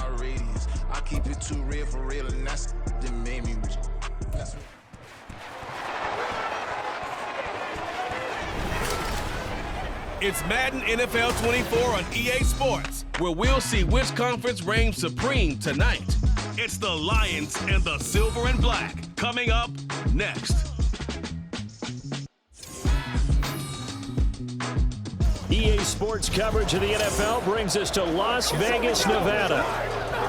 my radius. I keep it too real for real, and that's that made me rich. It's Madden NFL 24 on EA Sports, where we'll see which conference reigns supreme tonight. It's the Lions and the Silver and Black coming up next. EA Sports coverage of the NFL brings us to Las Vegas, Nevada.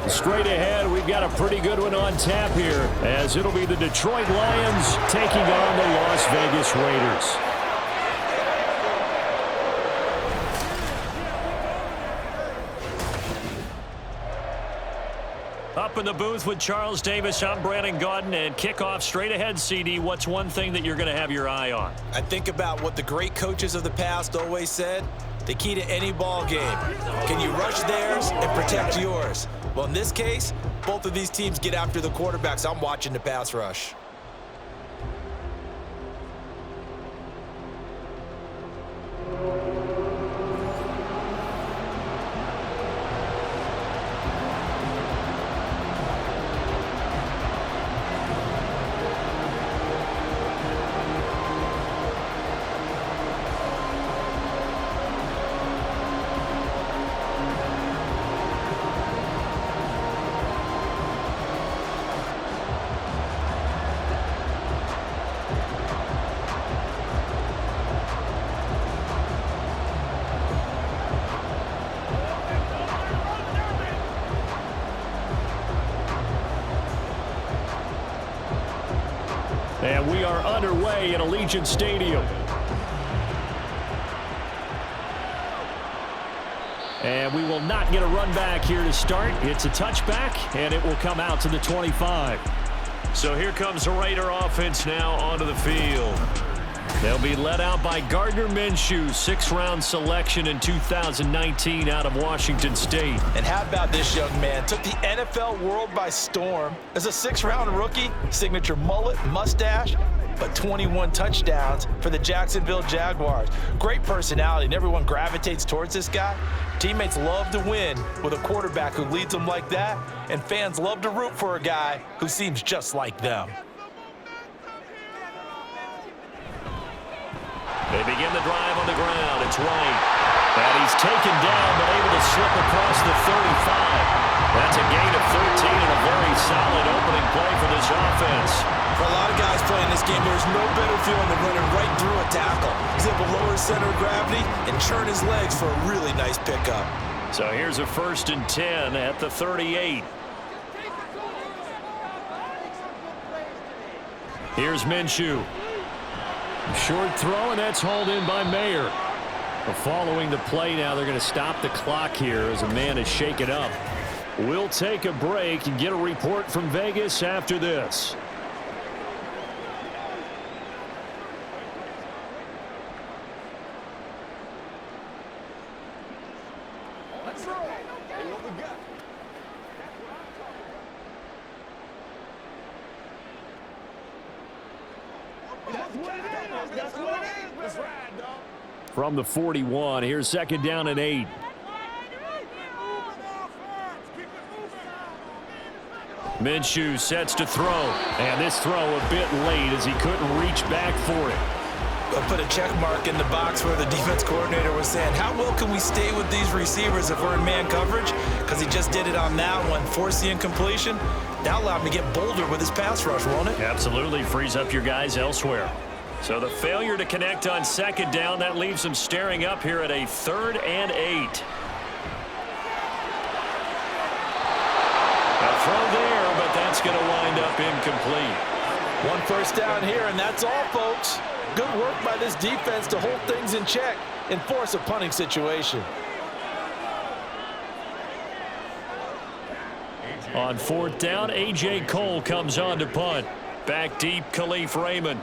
Straight ahead, we've got a pretty good one on tap here, as it'll be the Detroit Lions taking on the Las Vegas Raiders. Up in the booth with Charles Davis, I'm Brandon Gaudin, and kickoff straight ahead, CD. What's one thing that you're going to have your eye on? I think about what the great coaches of the past always said. The key to any ball game. Can you rush theirs and protect yours? Well, in this case, both of these teams get after the quarterbacks. I'm watching the pass rush. And we are underway at Allegiant Stadium. And we will not get a run back here to start. It's a touchback, and it will come out to the 25. So here comes the Raider offense now onto the field. They'll be led out by Gardner Minshew, 6th-round selection in 2019 out of Washington State. And how about this young man? Took the NFL world by storm. As a 6th-round rookie, signature mullet, mustache, but 21 touchdowns for the Jacksonville Jaguars. Great personality, and everyone gravitates towards this guy. Teammates love to win with a quarterback who leads them like that, and fans love to root for a guy who seems just like them. They begin the drive on the ground. It's White. And he's taken down, but able to slip across the 35. That's a gain of 13 and a very solid opening play for this offense. For a lot of guys playing this game, there's no better feeling than running right through a tackle. He's able to lower his center of gravity and churn his legs for a really nice pickup. So here's a 1st and 10 at the 38. Here's Minshew. Short throw, and that's hauled in by Mayer. Following the play now, they're going to stop the clock here as a man is shaken up. We'll take a break and get a report from Vegas after this. Let's roll. Hey, what we got? That's what it is. That's what it is. Let's ride, dog. From the 41, here's 2nd down and 8. Minshew sets to throw, and this throw a bit late as he couldn't reach back for it. I'll put a check mark in the box where the defense coordinator was saying, how well can we stay with these receivers if we're in man coverage? Because he just did it on that one, forced the incompletion. That allowed him to get bolder with his pass rush, won't it? Absolutely, frees up your guys elsewhere. So the failure to connect on 2nd down, that leaves them staring up here at a 3rd and 8. A throw there, but that's going to wind up incomplete. 1 first down here, and that's all, folks. Good work by this defense to hold things in check and force a punting situation. On 4th down, A.J. Cole comes on to punt. Back deep, Khalif Raymond.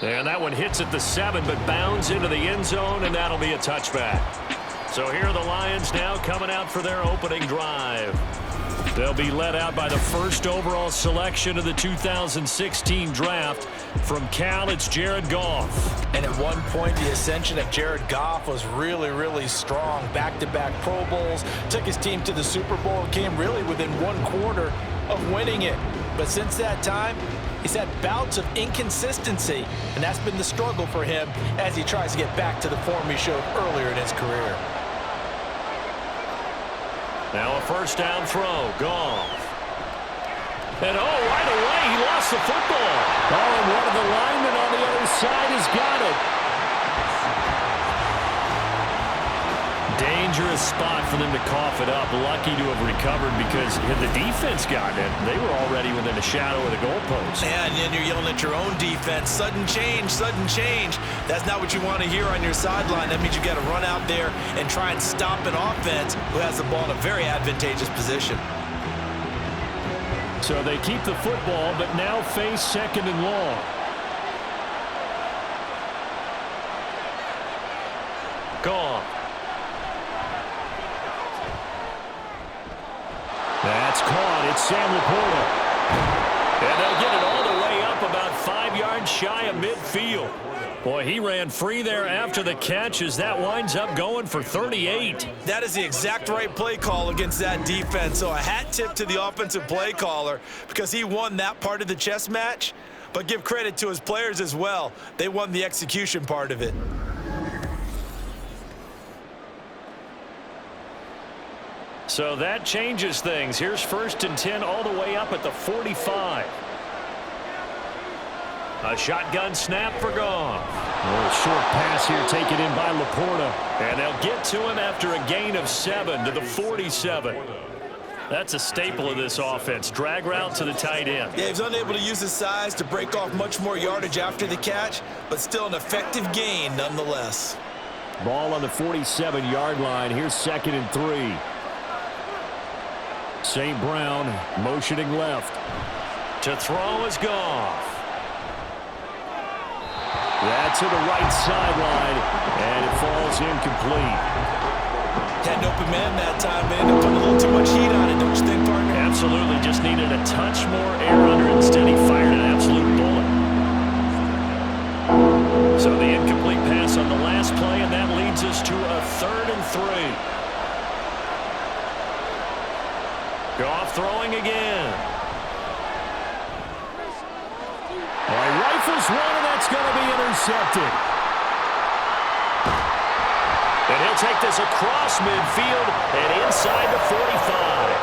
And that one hits at the 7, but bounds into the end zone, and that'll be a touchback. So here are the Lions now coming out for their opening drive. They'll be led out by the 1st overall selection of the 2016 draft. From Cal, it's Jared Goff. And at one point, the ascension of Jared Goff was really, really strong. Back-to-back Pro Bowls, took his team to the Super Bowl, and came really within 1/4 of winning it. But since that time, he's had bouts of inconsistency, and that's been the struggle for him as he tries to get back to the form he showed earlier in his career. Now a first down throw. Goff. And right away, he lost the football. And one of the linemen on the other side has got it. Dangerous spot for them to cough it up. Lucky to have recovered because had the defense gotten it, they were already within a shadow of the goalpost. Yeah, and then you're yelling at your own defense. Sudden change, sudden change. That's not what you want to hear on your sideline. That means you got to run out there and try and stop an offense who has the ball in a very advantageous position. So they keep the football, but now face 2nd and long. Goff. That's caught. It's Sam Laporta. And they'll get it all the way up about 5 yards shy of midfield. Boy, he ran free there after the catch as that winds up going for 38. That is the exact right play call against that defense. So a hat tip to the offensive play caller because he won that part of the chess match. But give credit to his players as well. They won the execution part of it. So that changes things. Here's 1st and 10 all the way up at the 45. A shotgun snap for Goff. A short pass here taken in by Laporta. And they'll get to him after a gain of 7 to the 47. That's a staple of this offense. Drag route to the tight end. Yeah, he's unable to use his size to break off much more yardage after the catch, but still an effective gain nonetheless. Ball on the 47-yard line. Here's 2nd and 3. St. Brown motioning left. To throw is Goff. That's to the right sideline, and it falls incomplete. Had an open man that time, man. Ended up putting a little too much heat on it, don't you think, partner? Absolutely. Just needed a touch more air under it. Instead, he fired an absolute bullet. So the incomplete pass on the last play, and that leads us to a 3rd and 3. Goff throwing again. Rifles one, and that's going to be intercepted. And he'll take this across midfield and inside the 45.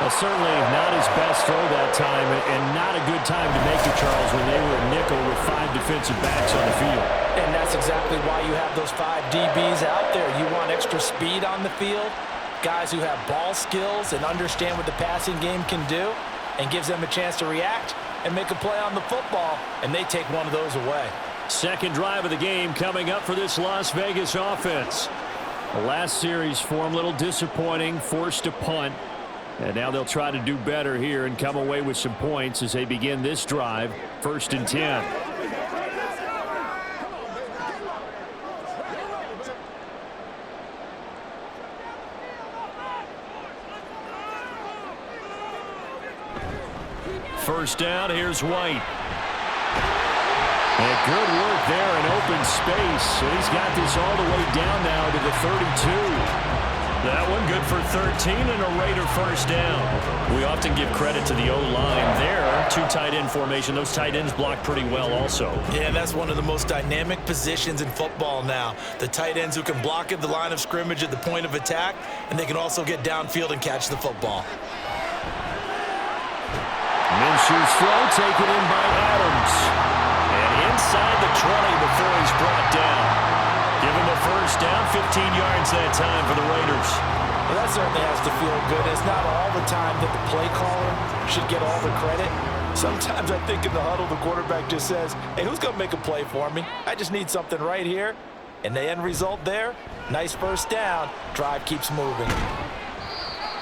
Well, certainly not his best throw that time, and not a good time to make it, Charles, when they were a nickel with 5 defensive backs on the field. And that's exactly why you have those 5 DBs out there. You want extra speed on the field, guys who have ball skills and understand what the passing game can do, and gives them a chance to react and make a play on the football, and they take one of those away. Second drive of the game coming up for this Las Vegas offense. The last series for them, a little disappointing, forced to punt. And now they'll try to do better here and come away with some points as they begin this drive, 1st and 10. First down, here's White. And good work there in open space. And he's got this all the way down now to the 32. That one good for 13 and a Raider first down. We often give credit to the O-line there. 2 tight end formation. Those tight ends block pretty well also. Yeah, that's one of the most dynamic positions in football now. The tight ends who can block at the line of scrimmage at the point of attack, and they can also get downfield and catch the football. Minshew's throw taken in by Adams. And inside the 20 before he's brought down. Give him a first down, 15 yards that time for the Raiders. Well, that certainly has to feel good. It's not all the time that the play caller should get all the credit. Sometimes I think in the huddle, the quarterback just says, hey, who's going to make a play for me? I just need something right here. And the end result there, nice first down. Drive keeps moving.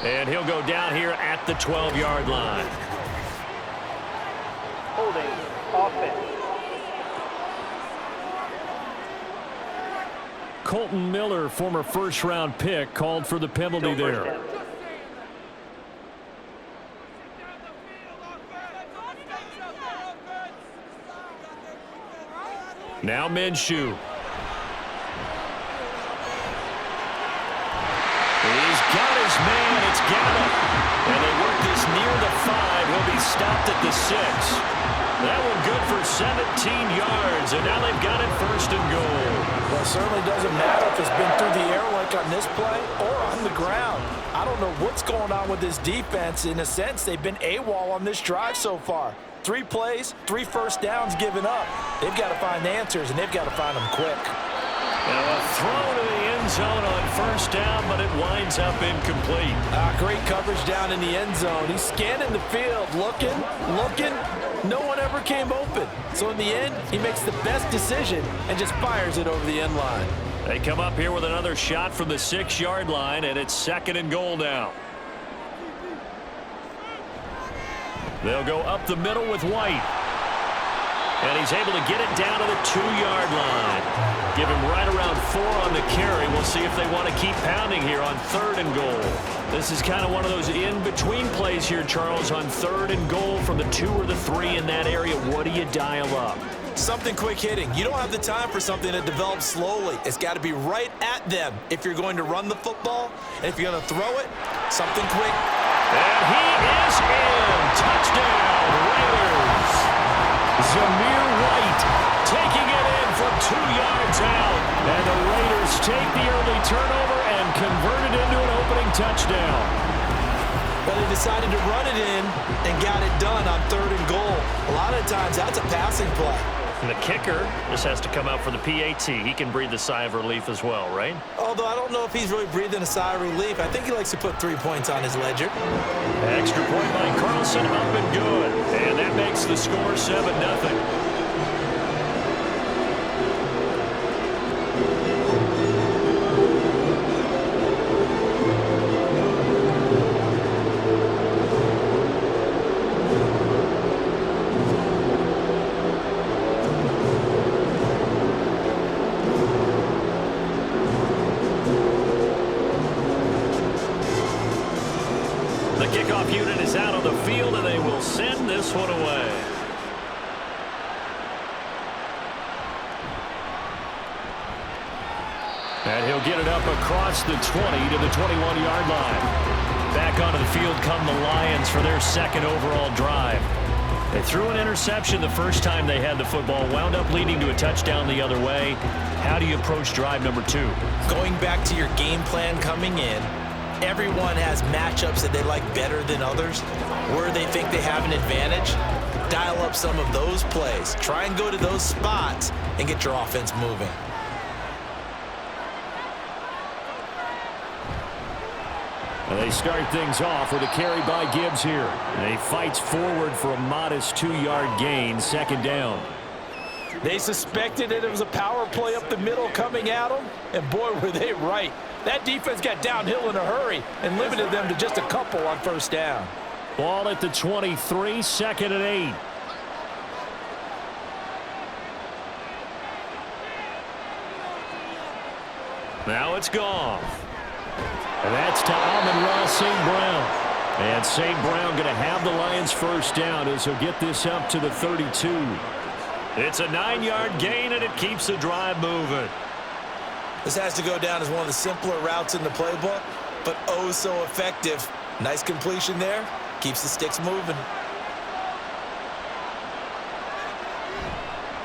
And he'll go down here at the 12-yard line. Holding offense. Colton Miller, former first-round pick, called for the penalty there. Now Minshew. He's got his man. It's Gallup. And they work this near the 5. He'll be stopped at the 6. That one good for 17 yards. And now they've got it 1st and goal. Well, it certainly doesn't matter if it's been through the air like on this play or on the ground. I don't know what's going on with this defense. In a sense, they've been AWOL on this drive so far. 3 plays, 3 first downs given up. They've got to find answers, and they've got to find them quick. Now a throw to the end zone on 1st down, but it winds up incomplete. Great coverage down in the end zone. He's scanning the field, looking. No one ever came open. So in the end, he makes the best decision and just fires it over the end line. They come up here with another shot from the 6-yard line, and it's 2nd and goal now. They'll go up the middle with White. And he's able to get it down to the 2-yard line. Give him right around 4 on the carry. We'll see if they want to keep pounding here on 3rd and goal. This is kind of one of those in-between plays here, Charles, on 3rd and goal from the 2 or the 3 in that area. What do you dial up? Something quick hitting. You don't have the time for something that develops slowly. It's got to be right at them if you're going to run the football. And if you're going to throw it, something quick. And he is in. Touchdown, Raiders. Zamir White taking it in from 2 yards out. And the Raiders take the early turnover and convert it into an opening touchdown. But they decided to run it in and got it done on 3rd and goal. A lot of times that's a passing play. And the kicker just has to come out for the PAT. He can breathe a sigh of relief as well, right? Although I don't know if he's really breathing a sigh of relief. I think he likes to put 3 points on his ledger. Extra point by Carlson, up and good. And that makes the score 7-0. Kickoff unit is out on the field, and they will send this one away. And he'll get it up across the 20 to the 21-yard line. Back onto the field come the Lions for their 2nd overall drive. They threw an interception the first time they had the football, wound up leading to a touchdown the other way. How do you approach drive number 2? Going back to your game plan coming in, everyone has matchups that they like better than others, where they think they have an advantage. Dial up some of those plays. Try and go to those spots and get your offense moving. And they start things off with a carry by Gibbs here. And he fights forward for a modest 2-yard gain, 2nd down. They suspected that it was a power play up the middle coming at them, and boy, were they right. That defense got downhill in a hurry and limited them to just a couple on 1st down. Ball at the 23, 2nd and 8. Now it's Goff. And that's to Amon-Ra St. Brown. And St. Brown going to have the Lions 1st down as he'll get this up to the 32. It's a 9-yard gain, and it keeps the drive moving. This has to go down as one of the simpler routes in the playbook, but oh so effective. Nice completion there. Keeps the sticks moving.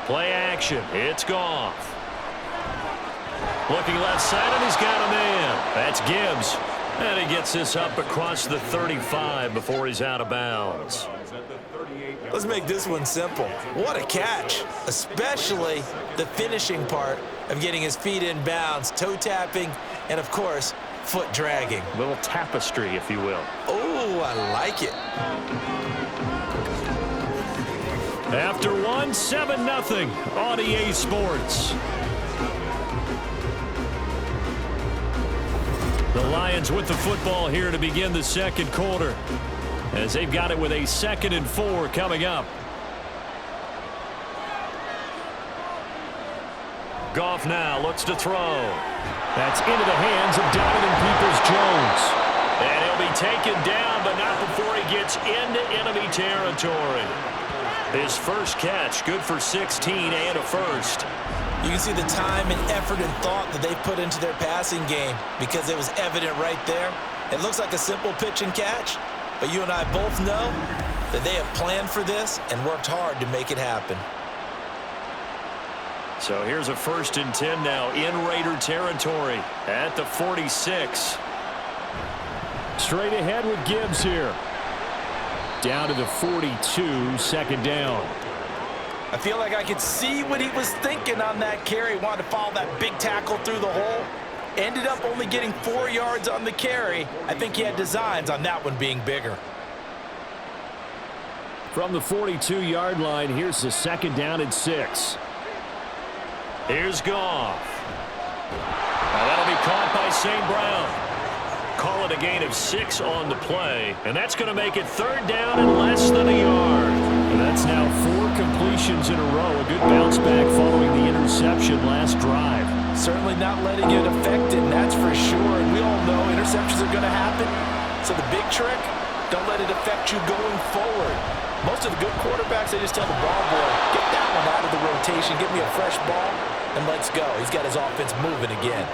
Play action. It's Goff. Looking left side, and he's got a man. That's Gibbs. And he gets this up across the 35 before he's out of bounds. Let's make this one simple. What a catch, especially the finishing part of getting his feet in bounds, toe tapping, and of course, foot dragging. A little tapestry, if you will. Oh, I like it. After 7-0 on EA Sports. The Lions with the football here to begin the 2nd quarter, as they've got it with a 2nd and 4 coming up. Goff now looks to throw. That's into the hands of Donovan Peoples-Jones. And he'll be taken down, but not before he gets into enemy territory. His first catch, good for 16 and a first. You can see the time and effort and thought that they put into their passing game because it was evident right there. It looks like a simple pitch and catch, but you and I both know that they have planned for this and worked hard to make it happen. So here's a 1st and 10 now in Raider territory at the 46. Straight ahead with Gibbs here. Down to the 42, second down. I feel like I could see what he was thinking on that carry. Wanted to follow that big tackle through the hole. Ended up only getting 4 yards on the carry. I think he had designs on that one being bigger. From the 42-yard line, here's the 2nd down and 6. Here's Goff. Now that'll be caught by St. Brown. Call it a gain of 6 on the play, and that's going to make it 3rd down and less than a yard. And that's now 4 completions in a row. A good bounce back following the interception last drive. Certainly not letting it affect it, that's for sure. And we all know interceptions are going to happen. So the big trick, don't let it affect you going forward. Most of the good quarterbacks, they just tell the ball boy, get that one out of the rotation, give me a fresh ball, and let's go. He's got his offense moving again.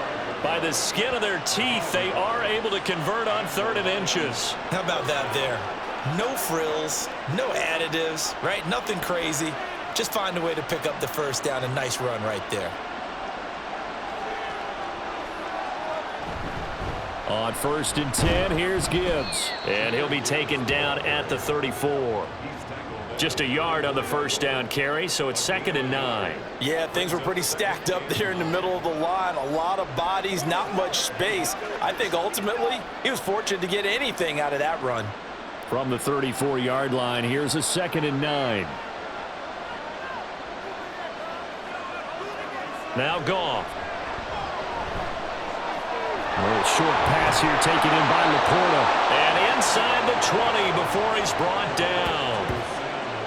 By the skin of their teeth, they are able to convert on 3rd and inches. How about that there? No frills, no additives, right? Nothing crazy. Just find a way to pick up the 1st down. A nice run right there. On 1st and 10, here's Gibbs. And he'll be taken down at the 34. Just a yard on the 1st down carry, so it's 2nd and 9. Yeah, things were pretty stacked up there in the middle of the line. A lot of bodies, not much space. I think ultimately he was fortunate to get anything out of that run. From the 34-yard line, here's a 2nd and 9. Now Goff. A little short pass here taken in by Laporta. And inside the 20 before he's brought down.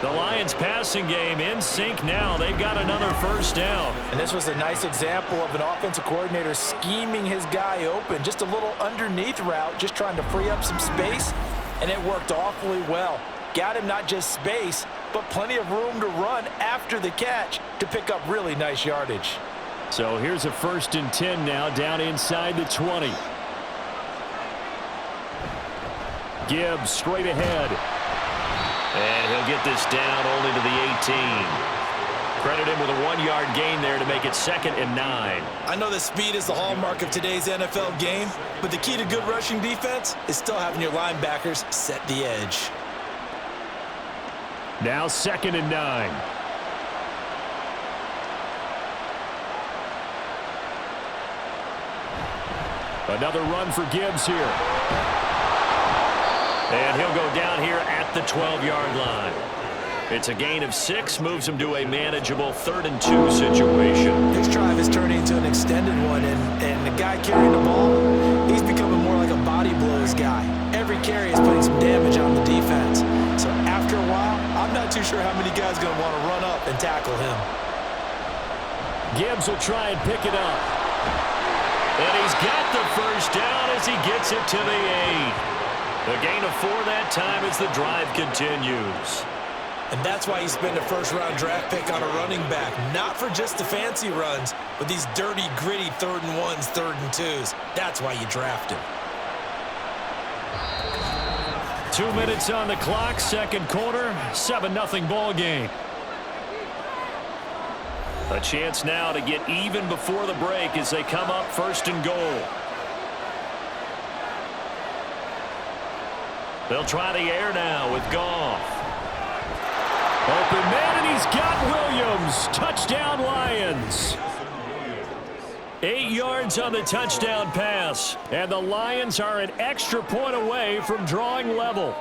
The Lions passing game in sync now. They've got another 1st down. And this was a nice example of an offensive coordinator scheming his guy open. Just a little underneath route, just trying to free up some space, and it worked awfully well. Got him not just space, but plenty of room to run after the catch to pick up really nice yardage. So here's a 1st and 10 now, down inside the 20. Gibbs straight ahead. And he'll get this down only to the 18. Credit him with a 1-yard gain there to make it 2nd and 9. I know that speed is the hallmark of today's NFL game, but the key to good rushing defense is still having your linebackers set the edge. Now 2nd and 9. Another run for Gibbs here. And he'll go down here at the 12-yard line. It's a gain of 6, moves him to a manageable 3rd and 2 situation. This drive is turning into an extended one, and the guy carrying the ball, he's becoming more like a body blows guy. Every carry is putting some damage on the defense. So after a while, I'm not too sure how many guys are going to want to run up and tackle him. Gibbs will try and pick it up. And he's got the 1st down as he gets it to the 8. The gain of 4 that time as the drive continues. And that's why you spend a 1st-round draft pick on a running back. Not for just the fancy runs, but these dirty, gritty 3rd and 1s, 3rd and 2s. That's why you draft him. 2 minutes on the clock, 2nd quarter, 7-0 ball game. A chance now to get even before the break as they come up 1st and goal. They'll try the air now with Goff. Open man, and he's got Williams. Touchdown, Lions. 8 yards on the touchdown pass. And the Lions are an extra point away from drawing level.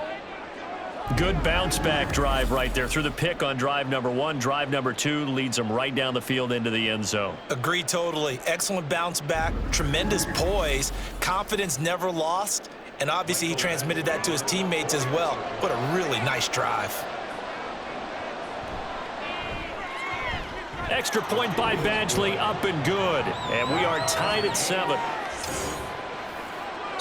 Good bounce back drive right there through the pick on drive number 1. Drive number 2 leads them right down the field into the end zone. Agree totally. Excellent bounce back. Tremendous poise. Confidence never lost. And obviously he transmitted that to his teammates as well. What a really nice drive. Extra point by Badgley, up and good. And we are tied at 7.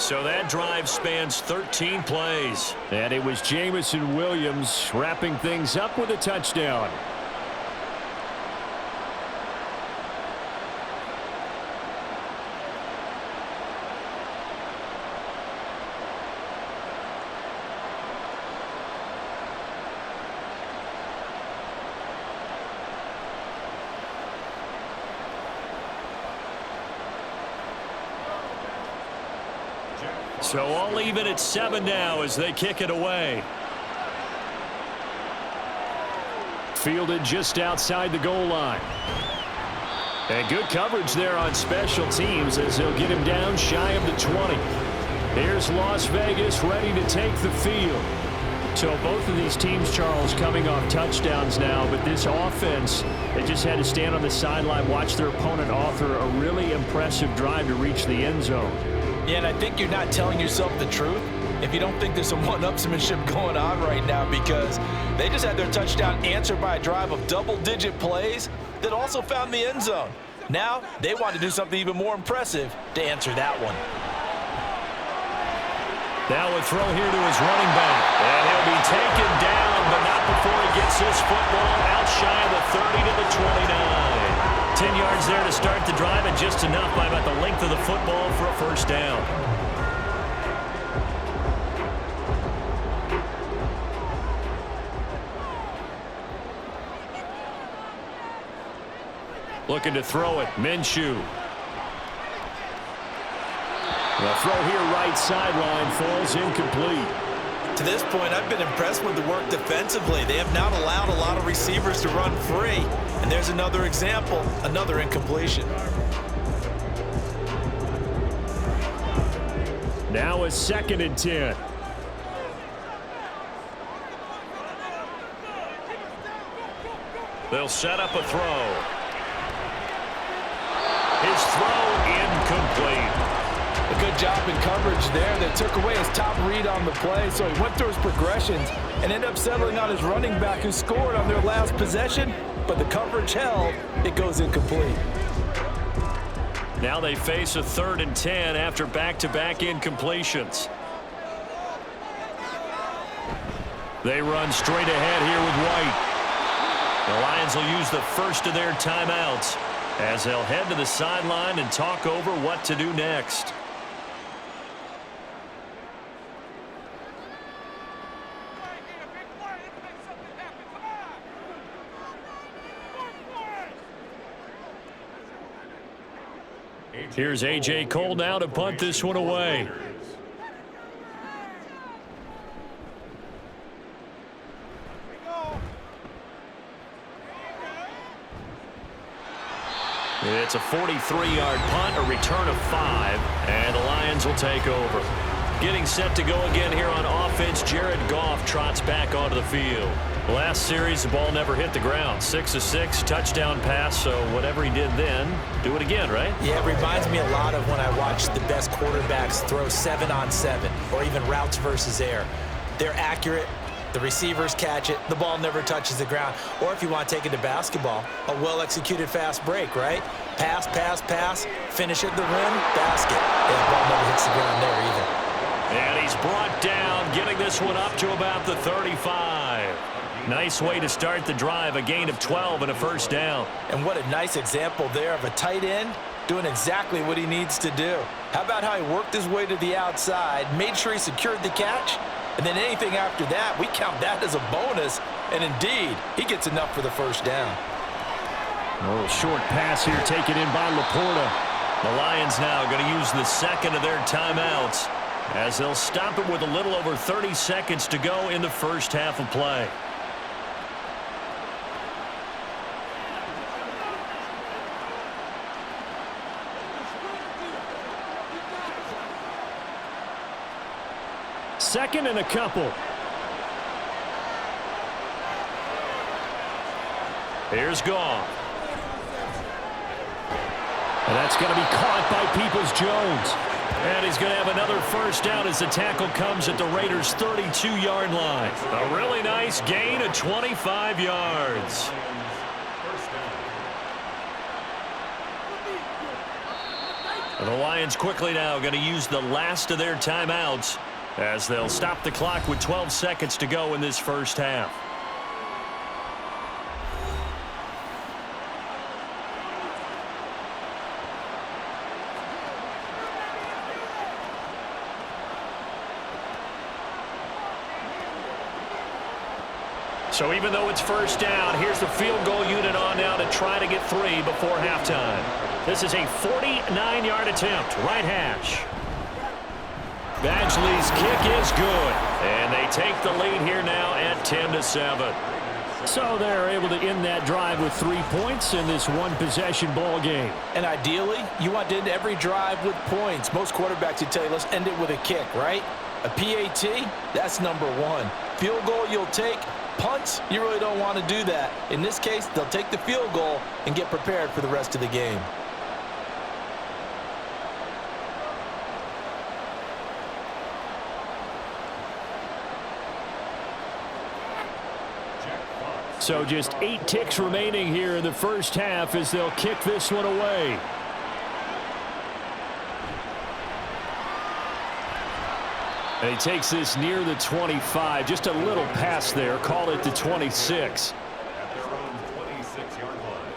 So that drive spans 13 plays. And it was Jamison Williams wrapping things up with a touchdown. So all even at 7 now as they kick it away. Fielded just outside the goal line. And good coverage there on special teams as they'll get him down shy of the 20. Here's Las Vegas ready to take the field. So both of these teams, Charles, coming off touchdowns now, but this offense, they just had to stand on the sideline, watch their opponent author a really impressive drive to reach the end zone. Yeah, and I think you're not telling yourself the truth if you don't think there's some one-upsmanship going on right now, because they just had their touchdown answered by a drive of double-digit plays that also found the end zone. Now they want to do something even more impressive to answer that one. Now a throw here to his running back. And he'll be taken down, but not before he gets his football out shy of the 30 to the 29. 10 yards there to start the drive, and just enough by about the length of the football for a first down. Looking to throw it, Minshew. The throw here right sideline falls incomplete. To this point, I've been impressed with the work defensively. They have not allowed a lot of receivers to run free. And there's another example, another incompletion. Now a 2nd and 10. They'll set up a throw. His throw incomplete. A good job in coverage there. They took away his top read on the play, so he went through his progressions and ended up settling on his running back who scored on their last possession, but the coverage held. It goes incomplete. Now they face a 3rd and 10 after back-to-back incompletions. They run straight ahead here with White. The Lions will use the first of their timeouts as they'll head to the sideline and talk over what to do next. Here's A.J. Cole now to punt this one away. It's a 43-yard punt, a return of 5, and the Lions will take over. Getting set to go again here on offense, Jared Goff trots back onto the field. Last series, the ball never hit the ground. 6 of 6, touchdown pass, so whatever he did then, do it again, right? Yeah, it reminds me a lot of when I watched the best quarterbacks throw 7-on-7 or even routes versus air. They're accurate. The receivers catch it. The ball never touches the ground. Or if you want to take it to basketball, a well-executed fast break, right? Pass, pass, pass, finish at the rim, basket. Yeah, the ball never hits the ground there either. And he's brought down, getting this one up to about the 35. Nice way to start the drive, a gain of 12 and a first down. And what a nice example there of a tight end doing exactly what he needs to do. How about how he worked his way to the outside, made sure he secured the catch, and then anything after that, we count that as a bonus. And indeed, he gets enough for the first down. A little short pass here taken in by Laporta. The Lions now going to use the second of their timeouts as they'll stop it with a little over 30 seconds to go in the first half of play. Second and a couple. Here's Goff. And that's going to be caught by Peoples-Jones. And he's going to have another first down as the tackle comes at the Raiders' 32-yard line. A really nice gain of 25 yards. The Lions quickly now going to use the last of their timeouts as they'll stop the clock with 12 seconds to go in this first half. So even though it's first down, here's the field goal unit on now to try to get 3 before halftime. This is a 49-yard attempt, right hash. Badgley's kick is good, and they take the lead here now at 10-7. So they're able to end that drive with 3 points in this one-possession ball game. And ideally, you want to end every drive with points. Most quarterbacks would tell you, let's end it with a kick, right? A PAT, that's number 1. Field goal you'll take. Punts, you really don't want to do that. In this case, they'll take the field goal and get prepared for the rest of the game. So just 8 ticks remaining here in the first half as they'll kick this one away. And he takes this near the 25, just a little past there, call it the 26. At their own 26-yard line.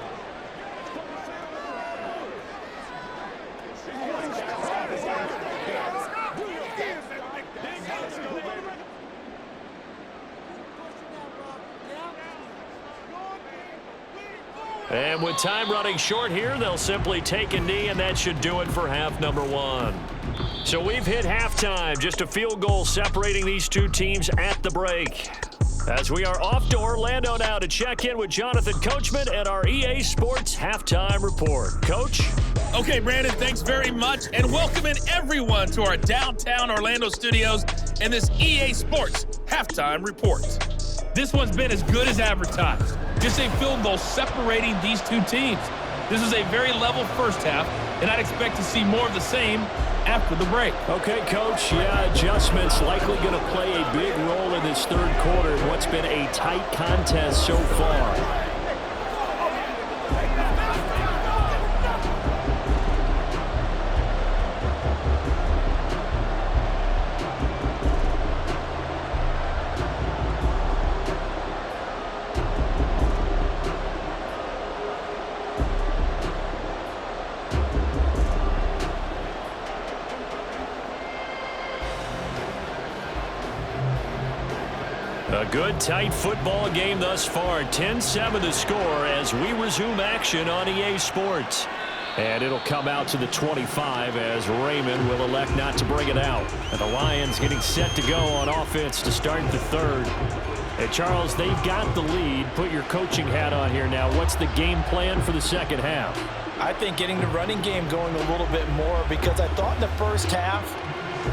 And with time running short here, they'll simply take a knee, and that should do it for half number 1. So we've hit halftime, just a field goal separating these two teams at the break. As we are off to Orlando now to check in with Jonathan Coachman at our EA Sports Halftime Report. Coach? Okay, Brandon, thanks very much, and welcoming everyone to our downtown Orlando studios and this EA Sports Halftime Report. This one's been as good as advertised. Just a field goal separating these two teams. This is a very level first half, and I'd expect to see more of the same after the break. Okay, Coach. Yeah, adjustments likely going to play a big role in this third quarter in what's been a tight contest so far. A good, tight football game thus far. 10-7 the score as we resume action on EA Sports. And it'll come out to the 25 as Raymond will elect not to bring it out. And the Lions getting set to go on offense to start the third. And Charles, they've got the lead. Put your coaching hat on here now. What's the game plan for the second half? I think getting the running game going a little bit more, because I thought in the first half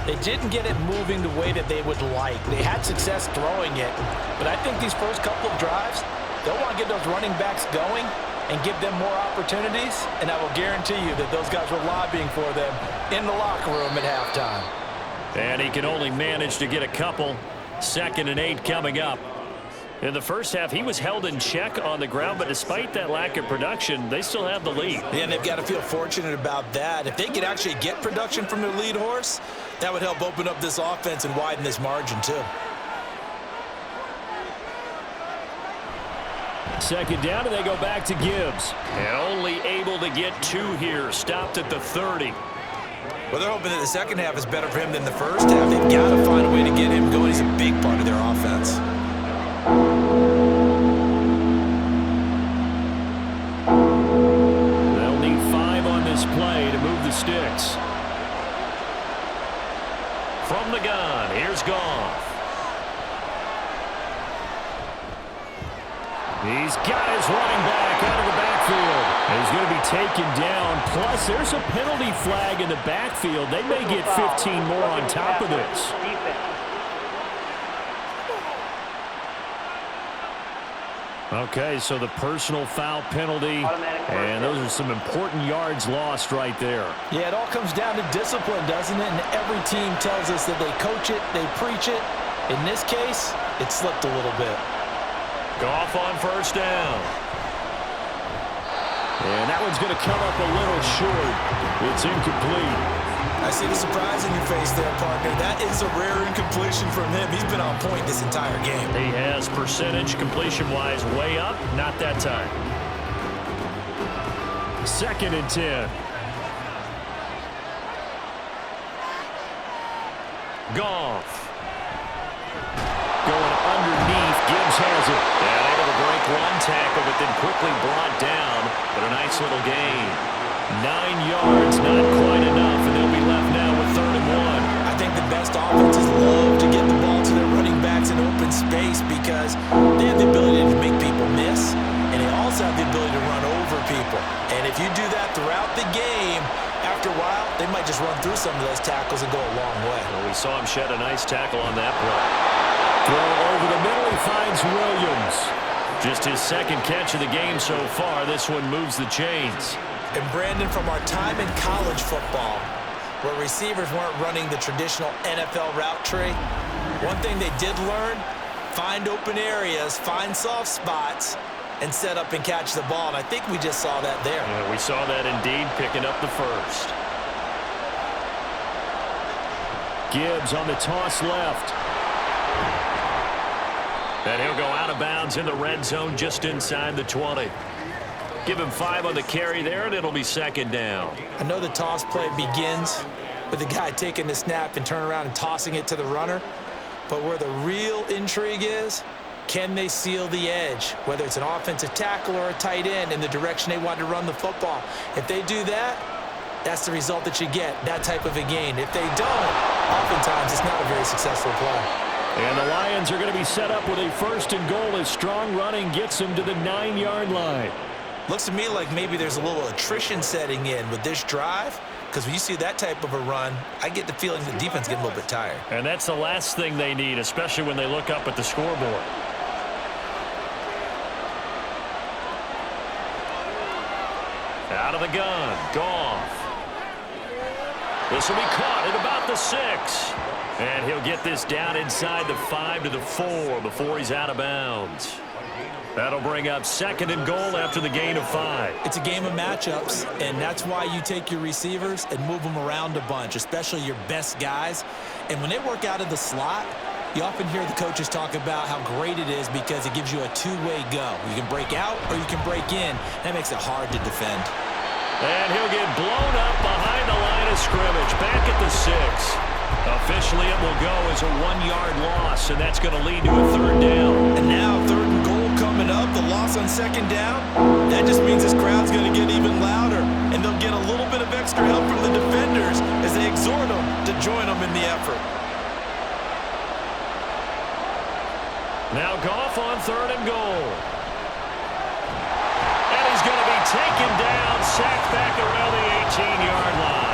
they didn't get it moving the way that they would like. They had success throwing it, but I think these first couple of drives, they'll want to get those running backs going and give them more opportunities, and I will guarantee you that those guys were lobbying for them in the locker room at halftime. And he can only manage to get a couple. 2nd and 8 coming up. In the first half, he was held in check on the ground, but despite that lack of production, they still have the lead. Yeah, and they've got to feel fortunate about that. If they could actually get production from their lead horse, that would help open up this offense and widen this margin too. Second down, and they go back to Gibbs. And only able to get 2 here. Stopped at the 30. Well, they're hoping that the second half is better for him than the first half. They've got to find a way to get him going. He's a big part of their offense. They'll need 5 on this play to move the sticks. From the gun, here's Goff. He's got his running back out of the backfield. He's going to be taken down. Plus, there's a penalty flag in the backfield. They may get 15 more on top of this. Okay, so the personal foul penalty, and those are some important yards lost right there. Yeah, it all comes down to discipline, doesn't it? And every team tells us that they coach it, they preach it. In this case, it slipped a little bit. Goff on first down. And that one's going to come up a little short. It's incomplete. I see the surprise in your face there, partner. That is a rare incompletion from him. He's been on point this entire game. He has percentage completion-wise way up. Not that time. 2nd and 10. Goff. Going underneath. Gibbs has it. And able to break one tackle, but then quickly brought down. But a nice little gain. 9 yards, not quite enough, and they'll be left now with 3rd and 1. I think the best offenses love to get the ball to their running backs in open space because they have the ability to make people miss, and they also have the ability to run over people. And if you do that throughout the game, after a while, they might just run through some of those tackles and go a long way. Well, we saw him shed a nice tackle on that play. Throw over the middle, he finds Williams. Just his 2nd catch of the game so far. This one moves the chains. And Brandon, from our time in college football, where receivers weren't running the traditional NFL route tree, one thing they did learn, find open areas, find soft spots, and set up and catch the ball. And I think we just saw that there. Yeah, we saw that indeed, picking up the first. Gibbs on the toss left. And he'll go out of bounds in the red zone just inside the 20. Give him 5 on the carry there, and it'll be 2nd down. I know the toss play begins with the guy taking the snap and turning around and tossing it to the runner. But where the real intrigue is, can they seal the edge, whether it's an offensive tackle or a tight end, in the direction they want to run the football? If they do that, that's the result that you get, that type of a gain. If they don't, oftentimes it's not a very successful play. And the Lions are going to be set up with a 1st and goal as strong running gets them to the 9-yard line. Looks to me like maybe there's a little attrition setting in with this drive, because when you see that type of a run, I get the feeling the defense getting a little bit tired. And that's the last thing they need, especially when they look up at the scoreboard. Out of the gun, Goff. This will be caught at about the 6. And he'll get this down inside the 5 to the 4 before he's out of bounds. That'll bring up 2nd and goal after the gain of 5. It's a game of matchups, and that's why you take your receivers and move them around a bunch, especially your best guys. And when they work out of the slot, you often hear the coaches talk about how great it is because it gives you a two-way go. You can break out or you can break in. That makes it hard to defend. And he'll get blown up behind the line of scrimmage, back at the 6. Officially, it will go as a 1-yard loss, and that's going to lead to a 3rd down. And now 3rd and goal coming up, the loss on 2nd down. That just means this crowd's going to get even louder, and they'll get a little bit of extra help from the defenders as they exhort them to join them in the effort. Now Goff on 3rd and goal. And he's going to be taken down, sacked back around the 18-yard line.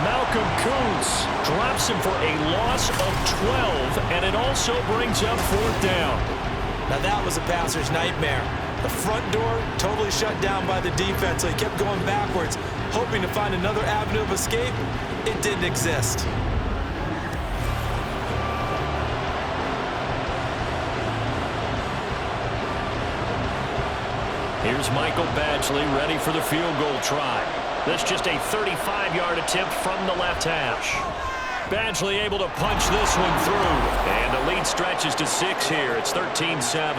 Malcolm Kuntz drops him for a loss of 12, and it also brings up 4th down. Now that was a passer's nightmare. The front door totally shut down by the defense, so he kept going backwards, hoping to find another avenue of escape. It didn't exist. Here's Michael Badgley ready for the field goal try. This just a 35-yard attempt from the left hash. Badgley able to punch this one through. And the lead stretches to 6 here. It's 13-7.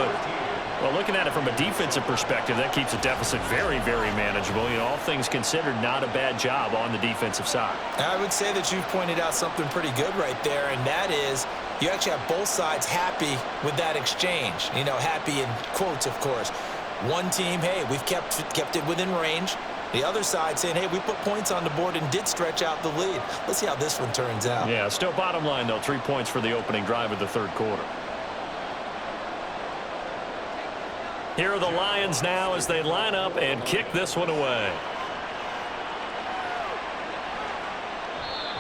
Well, looking at it from a defensive perspective, that keeps a deficit very, very manageable. You know, all things considered, not a bad job on the defensive side. I would say that you've pointed out something pretty good right there, and that is you actually have both sides happy with that exchange. You know, happy in quotes, of course. One team, hey, we've kept it within range. The other side saying, hey, we put points on the board and did stretch out the lead. Let's see how this one turns out. Yeah, still bottom line, though, 3 points for the opening drive of the 3rd quarter. Here are the Lions now as they line up and kick this one away.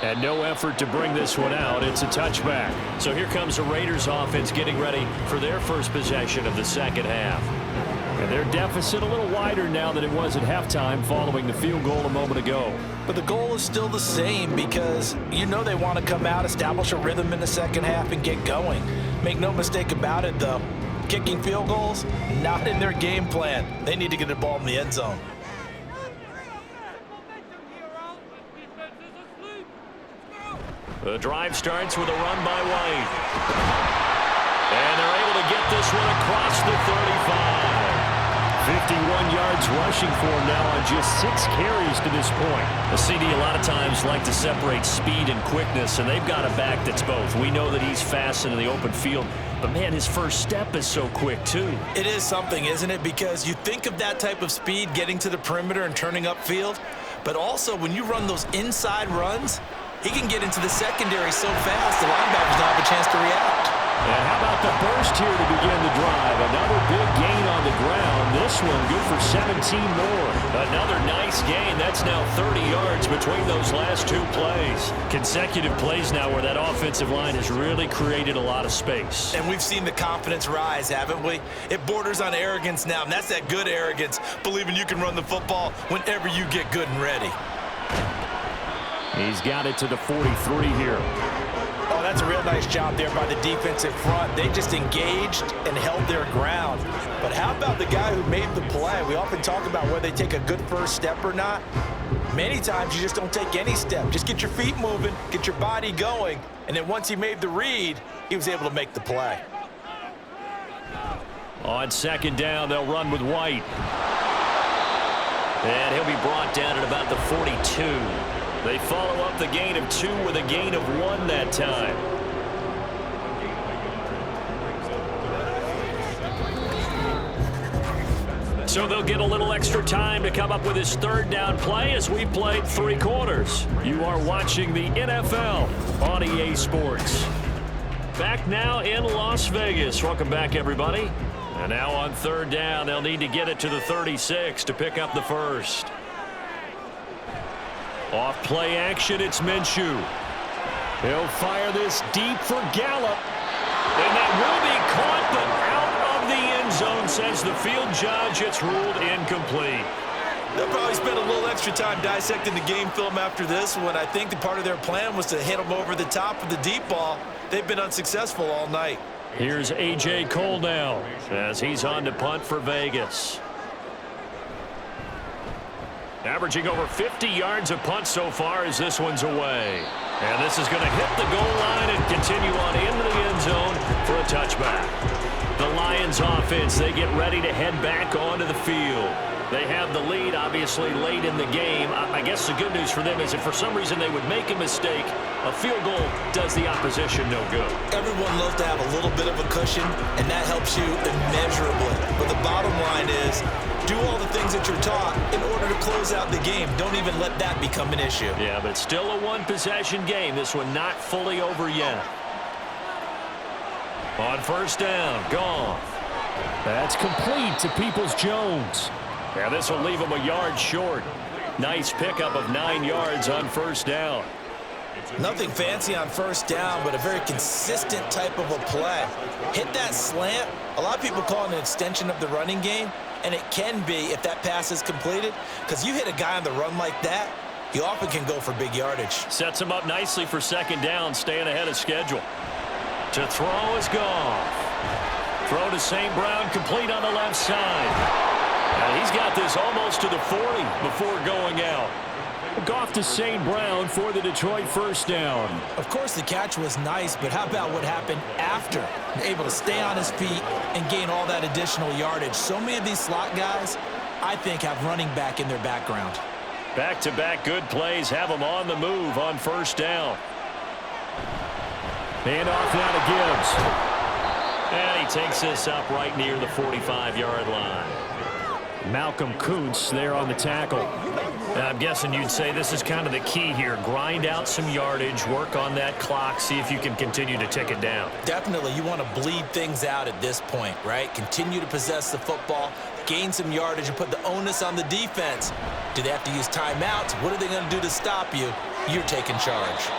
And no effort to bring this one out. It's a touchback. So here comes the Raiders offense getting ready for their first possession of the 2nd half. And their deficit a little wider now than it was at halftime following the field goal a moment ago. But the goal is still the same because you know they want to come out, establish a rhythm in the 2nd half, and get going. Make no mistake about it, though. Kicking field goals, not in their game plan. They need to get the ball in the end zone. The drive starts with a run by White. And they're able to get this one across the 35. 51 yards rushing for him now on just 6 carries to this point. The CD a lot of times like to separate speed and quickness, and they've got a back that's both. We know that he's fast into the open field, but man, his first step is so quick too. It is something, isn't it? Because you think of that type of speed getting to the perimeter and turning upfield, but also when you run those inside runs, he can get into the secondary so fast the linebackers don't have a chance to react. And how about the burst here to begin the drive? Another big gain on the ground. This one good for 17 more. Another nice gain. That's now 30 yards between those last 2 plays. Consecutive plays now where that offensive line has really created a lot of space. And we've seen the confidence rise, haven't we? It borders on arrogance now, and that's that good arrogance, believing you can run the football whenever you get good and ready. He's got it to the 43 here. Oh, that's a real nice job there by the defensive front. They just engaged and held their ground. But how about the guy who made the play? We often talk about whether they take a good first step or not. Many times you just don't take any step. Just get your feet moving, get your body going, and then once he made the read, he was able to make the play. On second down, they'll run with White. And he'll be brought down at about the 42. They follow up the gain of 2 with a gain of 1 that time. So they'll get a little extra time to come up with his third down play as we played 3 quarters. You are watching the NFL on EA Sports. Back now in Las Vegas. Welcome back, everybody. And now on third down, they'll need to get it to the 36 to pick up the first. Off play action, it's Minshew. He'll fire this deep for Gallup. And that will be caught, but out of the end zone, says the field judge. It's ruled incomplete. They'll probably spend a little extra time dissecting the game film after this one. I think the part of their plan was to hit them over the top of the deep ball. They've been unsuccessful all night. Here's A.J. Cole now as he's on to punt for Vegas. Averaging over 50 yards a punt so far as this one's away. And this is going to hit the goal line and continue on into the end zone for a touchback. The Lions offense, they get ready to head back onto the field. They have the lead, obviously, late in the game. I guess the good news for them is if for some reason they would make a mistake, a field goal does the opposition no good. Everyone loves to have a little bit of a cushion, and that helps you immeasurably. But the bottom line is, do all the things that you're taught in order to close out the game. Don't even let that become an issue. Yeah, but it's still a one-possession game. This one not fully over yet. On first down, Goff. That's complete to Peoples-Jones. Yeah, this will leave him a yard short. Nice pickup of 9 yards on first down. Nothing fancy on first down, but a very consistent type of a play. Hit that slant. A lot of people call it an extension of the running game, and it can be if that pass is completed, because you hit a guy on the run like that, you often can go for big yardage. Sets him up nicely for second down, staying ahead of schedule. To throw is Goff. Throw to St. Brown, complete on the left side. And he's got this almost to the 40 before going out. Goff to St. Brown for the Detroit first down. Of course, the catch was nice, but how about what happened after? Able to stay on his feet and gain all that additional yardage. So many of these slot guys, I think, have running back in their background. Back-to-back good plays have them on the move on first down. Hand off now to Gibbs. And he takes this up right near the 45-yard line. Malcolm Kuntz there on the tackle. And I'm guessing you'd say this is kind of the key here. Grind out some yardage, work on that clock, see if you can continue to tick it down. Definitely, you want to bleed things out at this point, right? Continue to possess the football, gain some yardage, and put the onus on the defense. Do they have to use timeouts? What are they going to do to stop you? You're taking charge.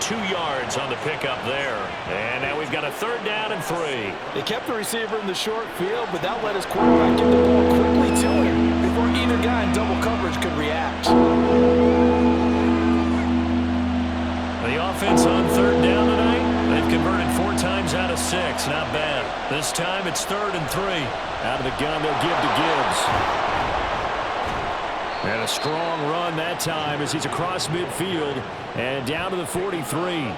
2 yards on the pickup there. And now we've got a third down and 3. They kept the receiver in the short field, but that let his quarterback get the ball quickly to him before either guy in double coverage could react. The offense on third down tonight, they've converted 4 times out of 6. Not bad. This time it's 3rd and 3. Out of the gun, they'll give to Gibbs. And a strong run that time as he's across midfield and down to the 43.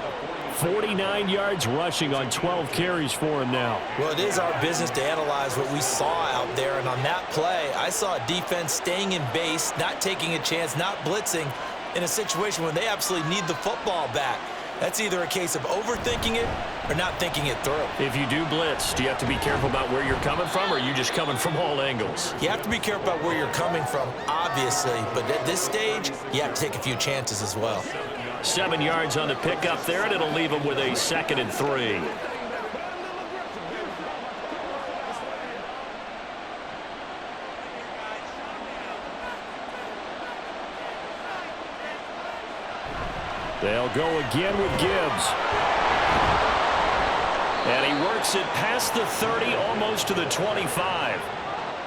49 yards rushing on 12 carries for him now. Well, it is our business to analyze what we saw out there, and on that play, I saw a defense staying in base, not taking a chance, not blitzing in a situation where they absolutely need the football back. That's either a case of overthinking it or not thinking it through. If you do blitz, do you have to be careful about where you're coming from, or are you just coming from all angles? You have to be careful about where you're coming from, obviously, but at this stage, you have to take a few chances as well. 7 yards on the pickup there, and it'll leave him with a 2nd and 3. They'll go again with Gibbs. And he works it past the 30, almost to the 25.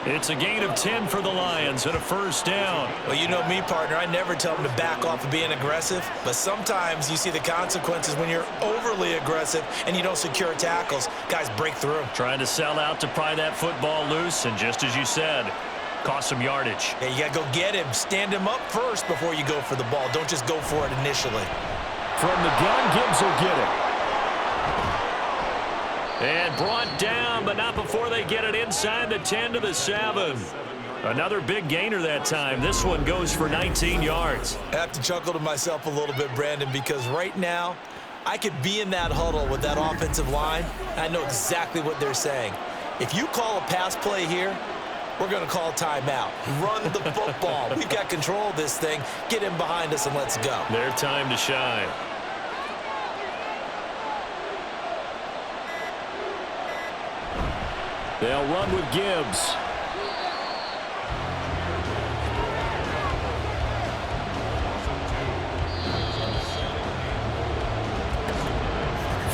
It's a gain of 10 for the Lions and a first down. Well, you know me, partner. I never tell them to back off of being aggressive, but sometimes you see the consequences when you're overly aggressive and you don't secure tackles. Guys break through. Trying to sell out to pry that football loose, and just as you said, cost some yardage. Yeah, you got to go get him. Stand him up first before you go for the ball. Don't just go for it initially. From the gun, Gibbs will get it. And brought down, but not before they get it inside the 10 to the 7. Another big gainer that time. This one goes for 19 yards. I have to chuckle to myself a little bit, Brandon, because right now I could be in that huddle with that offensive line, and I know exactly what they're saying. If you call a pass play here, we're going to call timeout. Run the football. We've got control of this thing. Get him behind us and let's go. Their time to shine. They'll run with Gibbs.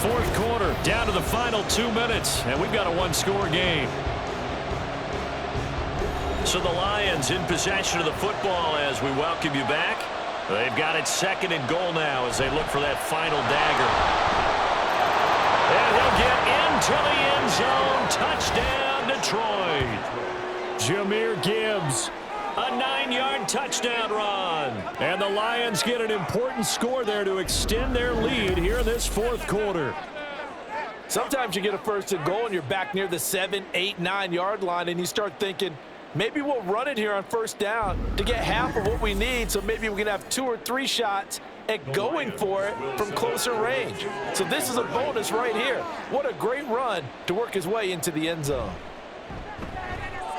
Fourth quarter, down to the final 2 minutes, and we've got a one-score game. So the Lions in possession of the football as we welcome you back. They've got it 2nd and goal now as they look for that final dagger. And he'll get into the end zone. Touchdown, Detroit. Jahmyr Gibbs. A 9-yard touchdown run. And the Lions get an important score there to extend their lead here in this fourth quarter. Sometimes you get a first and goal and you're back near the 7, 8, 9-yard line and you start thinking, maybe we'll run it here on first down to get half of what we need, so maybe we can have 2 or 3 shots at going for it from closer range. So this is a bonus right here. What a great run to work his way into the end zone.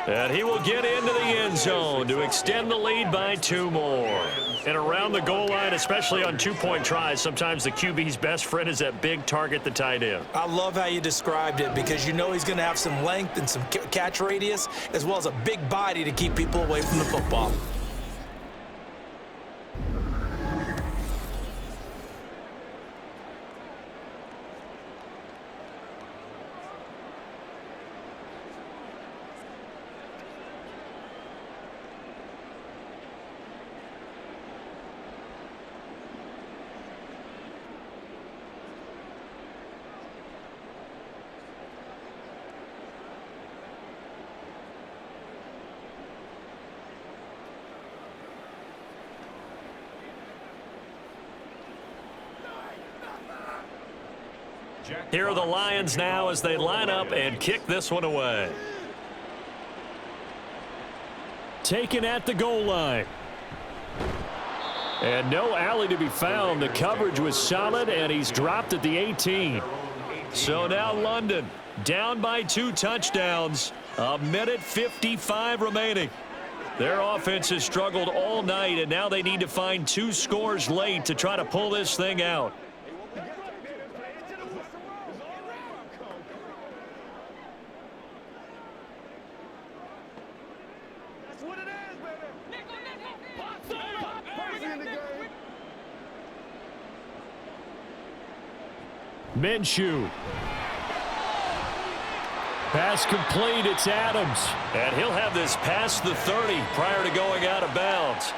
And he will get into the end zone to extend the lead by 2 more. And around the goal line, especially on 2-point tries, sometimes the QB's best friend is that big target, the tight end. I love how you described it because you know he's going to have some length and some catch radius as well as a big body to keep people away from the football. Here are the Lions now as they line up and kick this one away. Taken at the goal line. And no alley to be found. The coverage was solid, and he's dropped at the 18. So now London down by 2 touchdowns. 1:55 remaining. Their offense has struggled all night, and now they need to find 2 scores late to try to pull this thing out. Minshew. Pass complete. It's Adams. And he'll have this past the 30 prior to going out of bounds.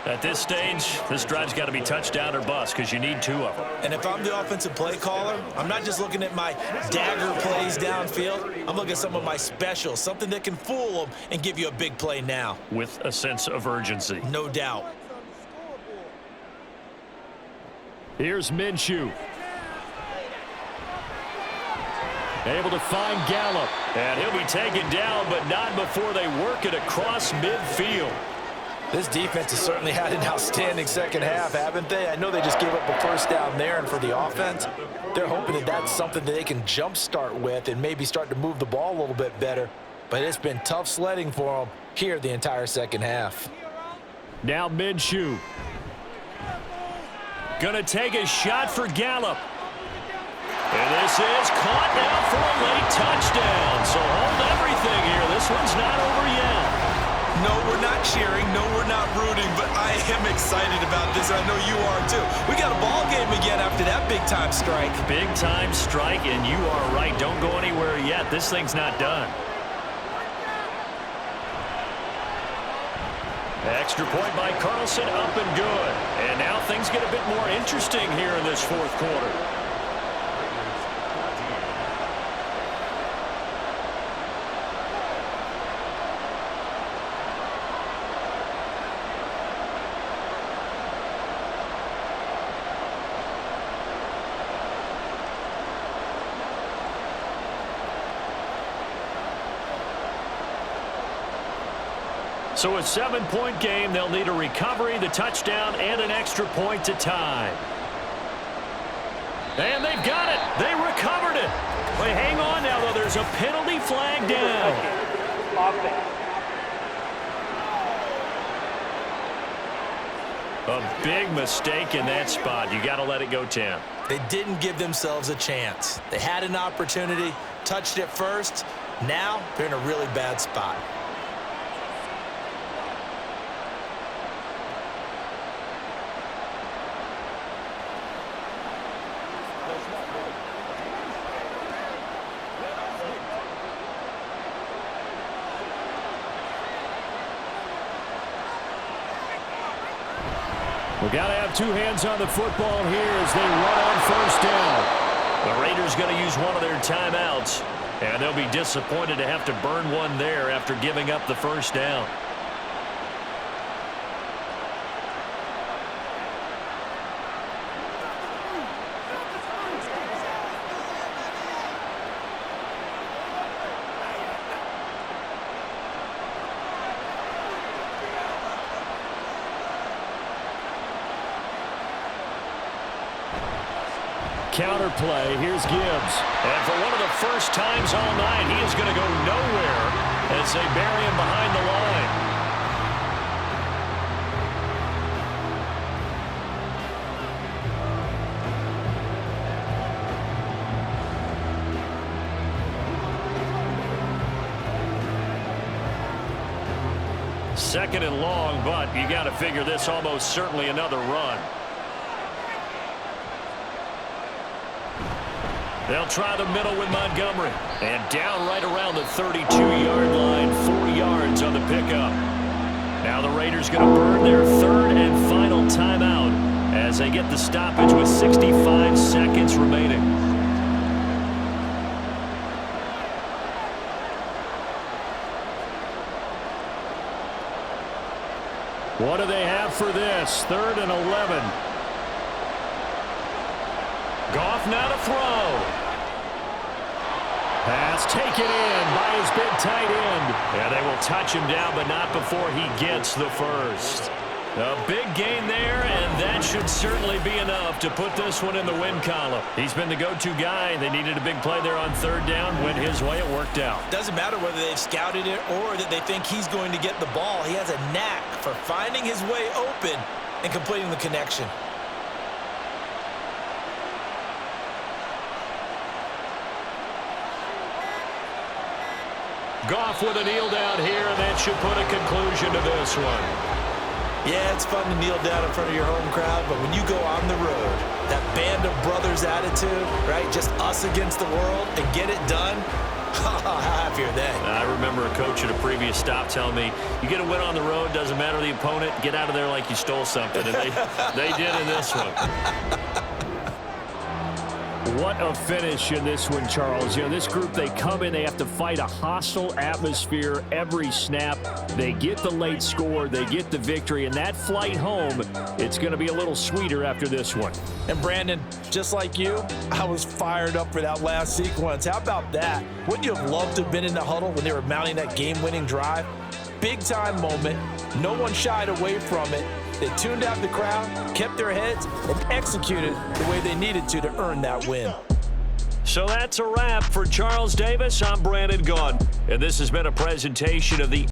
At this stage, this drive's got to be touchdown or bust because you need 2 of them. And if I'm the offensive play caller, I'm not just looking at my dagger plays downfield. I'm looking at some of my specials, something that can fool them and give you a big play now. With a sense of urgency. No doubt. Here's Minshew. Able to find Gallup. And he'll be taken down, but not before they work it across midfield. This defense has certainly had an outstanding second half, haven't they? I know they just gave up a first down there, and for the offense, they're hoping that that's something that they can jumpstart with and maybe start to move the ball a little bit better. But it's been tough sledding for them here the entire second half. Now Minshew. Gonna take a shot for Gallup. And this is caught now for a late touchdown. So hold everything here. This one's not over yet. No, we're not cheering. No, we're not rooting. But I am excited about this. I know you are, too. We got a ball game again after that big-time strike. Big-time strike, and you are right. Don't go anywhere yet. This thing's not done. Extra point by Carlson, up and good. And now things get a bit more interesting here in this fourth quarter. So a 7-point game. They'll need a recovery, the touchdown, and an extra point to tie. And they've got it. They recovered it. Wait, hang on now, though. There's a penalty flag down. Offense. A big mistake in that spot. You got to let it go 10. They didn't give themselves a chance. They had an opportunity, touched it first. Now they're in a really bad spot. We got to have 2 hands on the football here as they run on first down. The Raiders going to use one of their timeouts, and they'll be disappointed to have to burn one there after giving up the first down. Counter play. Here's Gibbs. And for one of the first times all night, he is going to go nowhere as they bury him behind the line. Second and long, but you got to figure this almost certainly another run. They'll try the middle with Montgomery. And down right around the 32-yard line, 4 yards on the pickup. Now the Raiders going to burn their third and final timeout as they get the stoppage with 65 seconds remaining. What do they have for this? 3rd and 11. Goff now to throw. Pass taken in by his big tight end. Yeah, they will touch him down, but not before he gets the first. A big gain there, and that should certainly be enough to put this one in the win column. He's been the go-to guy. They needed a big play there on 3rd down. Went his way. It worked out. Doesn't matter whether they've scouted it or that they think he's going to get the ball. He has a knack for finding his way open and completing the connection. Goff with a kneel down here, and that should put a conclusion to this one. Yeah, it's fun to kneel down in front of your home crowd, but when you go on the road, that band of brothers attitude, right, just us against the world, and get it done, How happy are they? I remember a coach at a previous stop telling me, you get a win on the road, doesn't matter the opponent, get out of there like you stole something. And they did in this one. What a finish in this one, Charles. You know, this group, they come in, they have to fight a hostile atmosphere every snap. They get the late score, they get the victory, and that flight home, it's going to be a little sweeter after this one. And Brandon, just like you, I was fired up for that last sequence. How about that? Wouldn't you have loved to have been in the huddle when they were mounting that game-winning drive? Big-time moment. No one shied away from it. They tuned out the crowd, kept their heads, and executed the way they needed to earn that win. So that's a wrap for Charles Davis. I'm Brandon Gaudin, and this has been a presentation of the